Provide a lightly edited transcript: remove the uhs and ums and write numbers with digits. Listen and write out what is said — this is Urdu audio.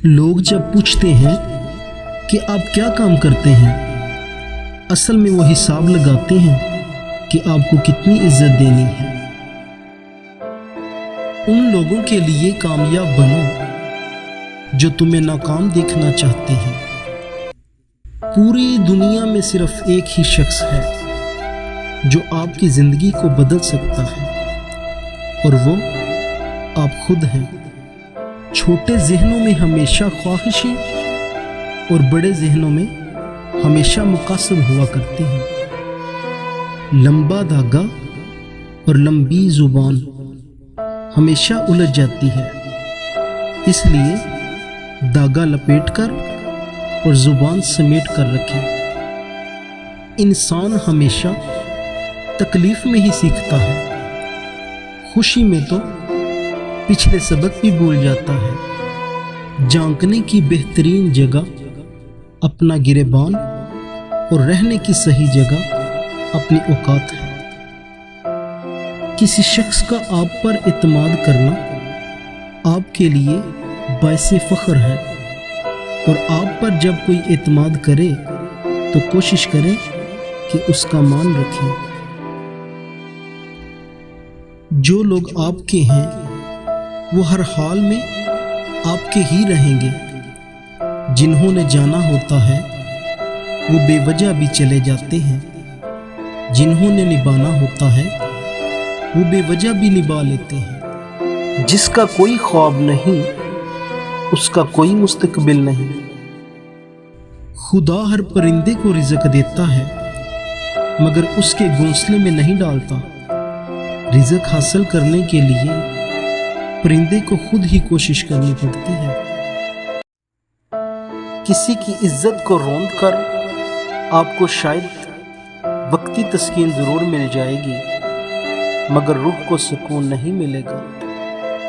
لوگ جب پوچھتے ہیں کہ آپ کیا کام کرتے ہیں، اصل میں وہ حساب لگاتے ہیں کہ آپ کو کتنی عزت دینی ہے۔ ان لوگوں کے لیے کامیاب بنو جو تمہیں ناکام دیکھنا چاہتے ہیں۔ پوری دنیا میں صرف ایک ہی شخص ہے جو آپ کی زندگی کو بدل سکتا ہے، اور وہ آپ خود ہیں۔ چھوٹے ذہنوں میں ہمیشہ خواہشیں اور بڑے ذہنوں میں ہمیشہ مقاصد ہوا کرتے ہیں۔ لمبا دھاگا اور لمبی زبان ہمیشہ الجھ جاتی ہے، اس لیے دھاگا لپیٹ کر اور زبان سمیٹ کر رکھیں۔ انسان ہمیشہ تکلیف میں ہی سیکھتا ہے، خوشی میں تو پچھلے سبق بھی بھول جاتا ہے۔ جھانکنے کی بہترین جگہ اپنا گریبان اور رہنے کی صحیح جگہ اپنی اوقات ہے۔ کسی شخص کا آپ پر اعتماد کرنا آپ کے لیے باعث فخر ہے، اور آپ پر جب کوئی اعتماد کرے تو کوشش کریں کہ اس کا مان رکھیں۔ جو لوگ آپ کے ہیں وہ ہر حال میں آپ کے ہی رہیں گے۔ جنہوں نے جانا ہوتا ہے وہ بے وجہ بھی چلے جاتے ہیں، جنہوں نے نبھانا ہوتا ہے وہ بے وجہ بھی نبھا لیتے ہیں۔ جس کا کوئی خواب نہیں اس کا کوئی مستقبل نہیں۔ خدا ہر پرندے کو رزق دیتا ہے مگر اس کے گھونسلے میں نہیں ڈالتا۔ رزق حاصل کرنے کے لیے پرندے کو خود ہی کوشش کرنی پڑتی ہے۔ کسی کی عزت کو روند کر آپ کو شاید وقتی تسکین ضرور مل جائے گی، مگر روح کو سکون نہیں ملے گا۔